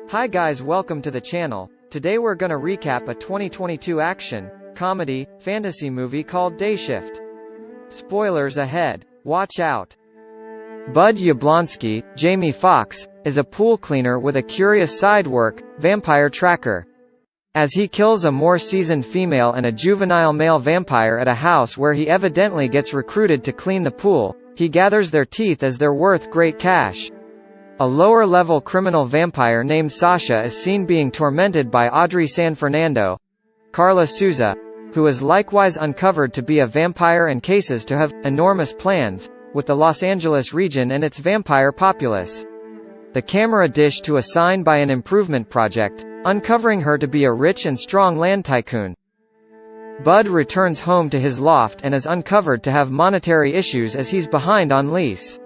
Hi guys, welcome to the channel. Today we're gonna recap a 2022 action, comedy, fantasy movie called Day Shift. Spoilers ahead. Watch out. Bud Yablonsky, Jamie Foxx, is a pool cleaner with a curious side work, vampire tracker. As he kills a more seasoned female and a juvenile male vampire at a house where he evidently gets recruited to clean the pool, he gathers their teeth as they're worth great cash. A lower-level criminal vampire named Sasha is seen being tormented by Audrey San Fernando, Carla Souza, who is likewise uncovered to be a vampire and cases to have enormous plans with the Los Angeles region and its vampire populace. The camera dish to a sign by an improvement project, uncovering her to be a rich and strong land tycoon. Bud returns home to his loft and is uncovered to have monetary issues as he's behind on lease.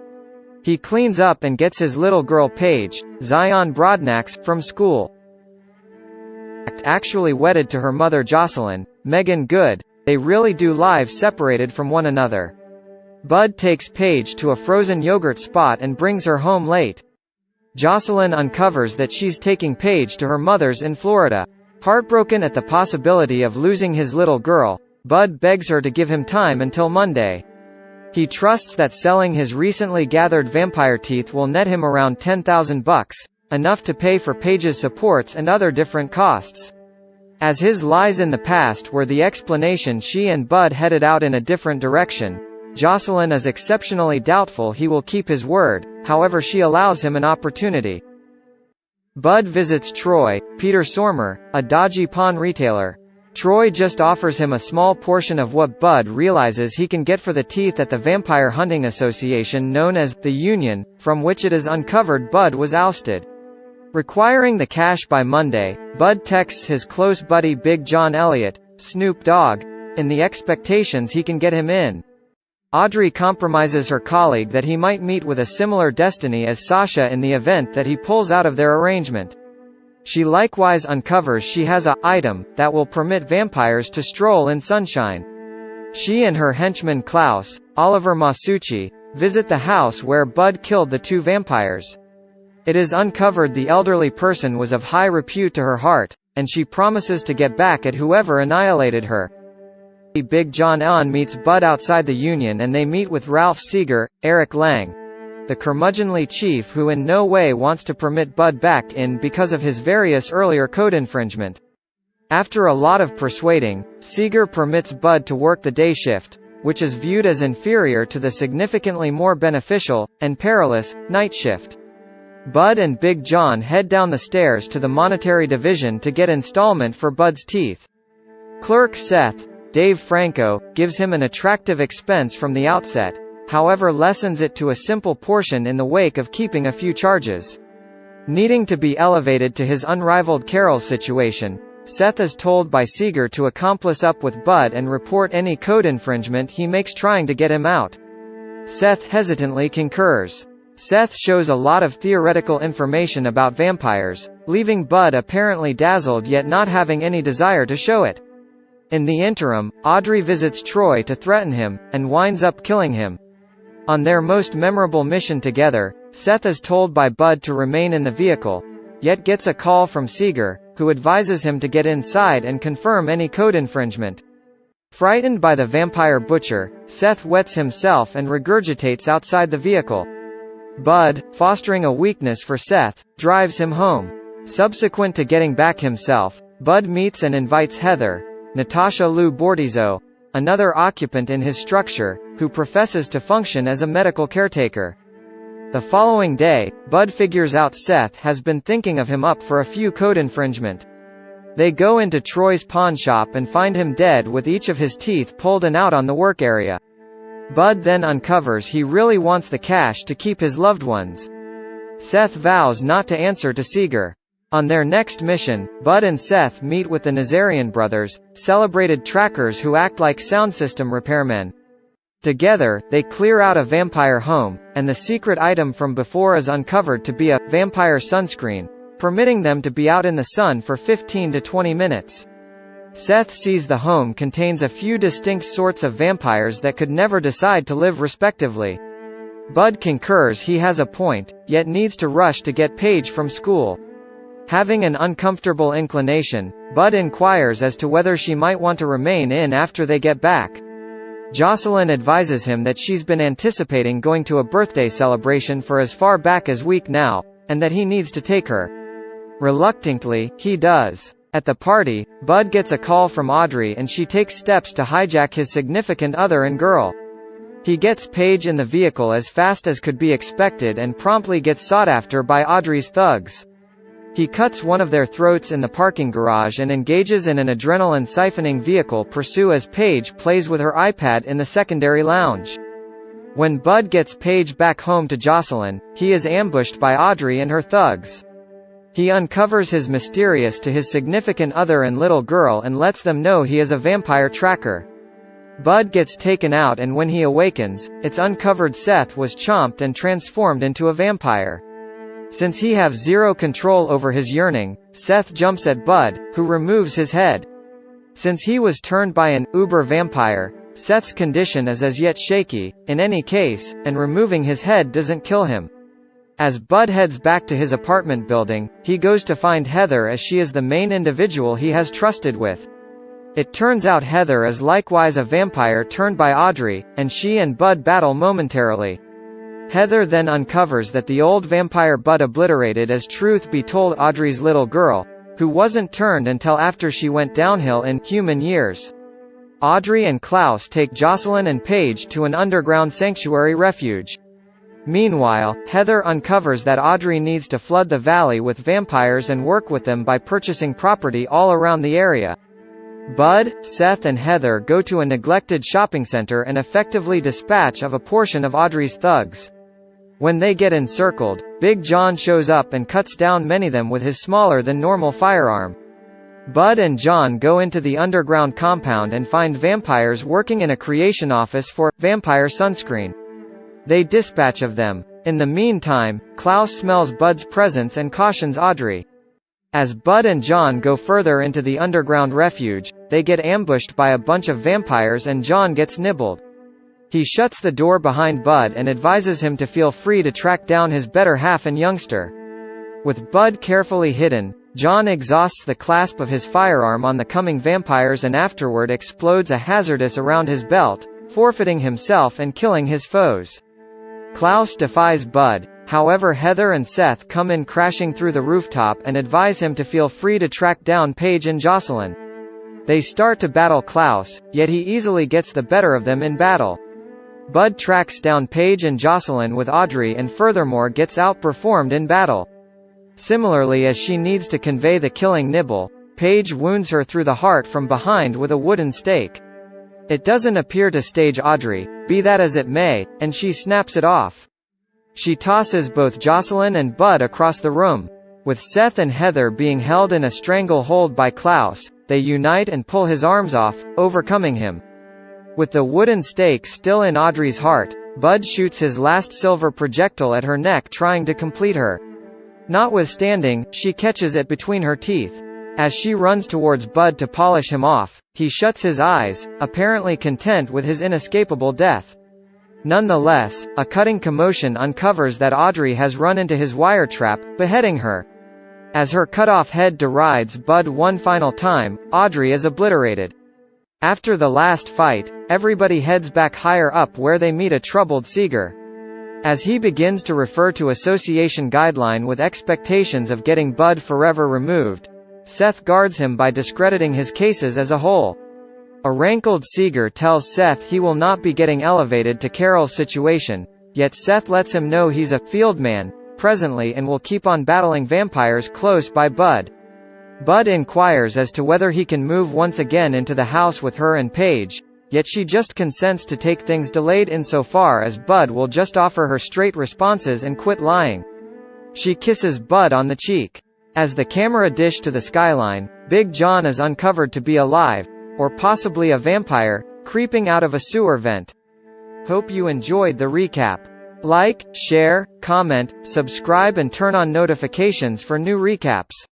He cleans up and gets his little girl Paige, Zion Broadnax, from school. Actually wedded to her mother Jocelyn, Megan Good, they really do live separated from one another. Bud takes Paige to a frozen yogurt spot and brings her home late. Jocelyn uncovers that she's taking Paige to her mother's in Florida. Heartbroken at the possibility of losing his little girl, Bud begs her to give him time until Monday. He trusts that selling his recently gathered vampire teeth will net him around $10,000, enough to pay for Paige's supports and other different costs. As his lies in the past were the explanation, she and Bud headed out in a different direction. Jocelyn is exceptionally doubtful he will keep his word, however she allows him an opportunity. Bud visits Troy, Peter Sormer, a dodgy pawn retailer. Troy just offers him a small portion of what Bud realizes he can get for the teeth at the Vampire Hunting Association known as the Union, from which it is uncovered Bud was ousted. Requiring the cash by Monday, Bud texts his close buddy Big John Elliott, Snoop Dogg, in the expectations he can get him in. Audrey compromises her colleague that he might meet with a similar destiny as Sasha in the event that he pulls out of their arrangement. She likewise uncovers she has a item that will permit vampires to stroll in sunshine. She and her henchman Klaus, Oliver Masucci, visit the house where Bud killed the two vampires. It is uncovered the elderly person was of high repute to her heart, and she promises to get back at whoever annihilated her. Big John meets Bud outside the Union and they meet with Ralph Seeger, Eric Lang, the curmudgeonly chief who in no way wants to permit Bud back in because of his various earlier code infringement. After a lot of persuading, Seeger permits Bud to work the day shift, which is viewed as inferior to the significantly more beneficial, and perilous, night shift. Bud and Big John head down the stairs to the monetary division to get installment for Bud's teeth. Clerk Seth, Dave Franco, gives him an attractive expense from the outset, however lessens it to a simple portion in the wake of keeping a few charges. Needing to be elevated to his unrivaled Carol situation, Seth is told by Seeger to accomplice up with Bud and report any code infringement he makes trying to get him out. Seth hesitantly concurs. Seth shows a lot of theoretical information about vampires, leaving Bud apparently dazzled yet not having any desire to show it. In the interim, Audrey visits Troy to threaten him, and winds up killing him. On their most memorable mission together, Seth is told by Bud to remain in the vehicle, yet gets a call from Seeger, who advises him to get inside and confirm any code infringement. Frightened by the vampire butcher, Seth wets himself and regurgitates outside the vehicle. Bud, fostering a weakness for Seth, drives him home. Subsequent to getting back himself, Bud meets and invites Heather, Natasha Lou Bordizo, another occupant in his structure, who professes to function as a medical caretaker. The following day, Bud figures out Seth has been thinking of him up for a few code infringement. They go into Troy's pawn shop and find him dead with each of his teeth pulled and out on the work area. Bud then uncovers he really wants the cash to keep his loved ones. Seth vows not to answer to Seeger. On their next mission, Bud and Seth meet with the Nazarian brothers, celebrated trackers who act like sound system repairmen. Together, they clear out a vampire home, and the secret item from before is uncovered to be a vampire sunscreen, permitting them to be out in the sun for 15 to 20 minutes. Seth sees the home contains a few distinct sorts of vampires that could never decide to live respectively. Bud concurs he has a point, yet needs to rush to get Paige from school. Having an uncomfortable inclination, Bud inquires as to whether she might want to remain in after they get back. Jocelyn advises him that she's been anticipating going to a birthday celebration for as far back as week now, and that he needs to take her. Reluctantly, he does. At the party, Bud gets a call from Audrey and she takes steps to hijack his significant other and girl. He gets Paige in the vehicle as fast as could be expected and promptly gets sought after by Audrey's thugs. He cuts one of their throats in the parking garage and engages in an adrenaline-siphoning vehicle pursuit as Paige plays with her iPad in the secondary lounge. When Bud gets Paige back home to Jocelyn, he is ambushed by Audrey and her thugs. He uncovers his mysterious to his significant other and little girl and lets them know he is a vampire tracker. Bud gets taken out and when he awakens, it's uncovered Seth was chomped and transformed into a vampire. Since he have zero control over his yearning, Seth jumps at Bud, who removes his head. Since he was turned by an uber vampire, Seth's condition is as yet shaky, in any case, and removing his head doesn't kill him. As Bud heads back to his apartment building, he goes to find Heather as she is the main individual he has trusted with. It turns out Heather is likewise a vampire turned by Audrey, and she and Bud battle momentarily. Heather then uncovers that the old vampire Bud obliterated as truth be told Audrey's little girl, who wasn't turned until after she went downhill in human years. Audrey and Klaus take Jocelyn and Paige to an underground sanctuary refuge. Meanwhile, Heather uncovers that Audrey needs to flood the valley with vampires and work with them by purchasing property all around the area. Bud, Seth and Heather go to a neglected shopping center and effectively dispatch of a portion of Audrey's thugs. When they get encircled, Big John shows up and cuts down many of them with his smaller than normal firearm. Bud and John go into the underground compound and find vampires working in a creation office for vampire sunscreen. They dispatch of them. In the meantime, Klaus smells Bud's presence and cautions Audrey. As Bud and John go further into the underground refuge, they get ambushed by a bunch of vampires and John gets nibbled. He shuts the door behind Bud and advises him to feel free to track down his better half and youngster. With Bud carefully hidden, John exhausts the clasp of his firearm on the coming vampires and afterward explodes a hazardous around his belt, forfeiting himself and killing his foes. Klaus defies Bud, however Heather and Seth come in crashing through the rooftop and advise him to feel free to track down Paige and Jocelyn. They start to battle Klaus, yet he easily gets the better of them in battle. Bud tracks down Paige and Jocelyn with Audrey and furthermore gets outperformed in battle. Similarly, as she needs to convey the killing nibble, Paige wounds her through the heart from behind with a wooden stake. It doesn't appear to stage Audrey, be that as it may, and she snaps it off. She tosses both Jocelyn and Bud across the room. With Seth and Heather being held in a stranglehold by Klaus, they unite and pull his arms off, overcoming him. With the wooden stake still in Audrey's heart, Bud shoots his last silver projectile at her neck trying to complete her. Notwithstanding, she catches it between her teeth. As she runs towards Bud to polish him off, he shuts his eyes, apparently content with his inescapable death. Nonetheless, a cutting commotion uncovers that Audrey has run into his wire trap, beheading her. As her cut-off head derides Bud one final time, Audrey is obliterated. After the last fight, everybody heads back higher up where they meet a troubled Seeger. As he begins to refer to association guideline with expectations of getting Bud forever removed, Seth guards him by discrediting his cases as a whole. A rankled Seeger tells Seth he will not be getting elevated to Carol's situation, yet Seth lets him know he's a field man presently and will keep on battling vampires close by Bud. Bud inquires as to whether he can move once again into the house with her and Paige, yet she just consents to take things delayed insofar as Bud will just offer her straight responses and quit lying. She kisses Bud on the cheek. As the camera dish to the skyline, Big John is uncovered to be alive, or possibly a vampire, creeping out of a sewer vent. Hope you enjoyed the recap. Like, share, comment, subscribe and turn on notifications for new recaps.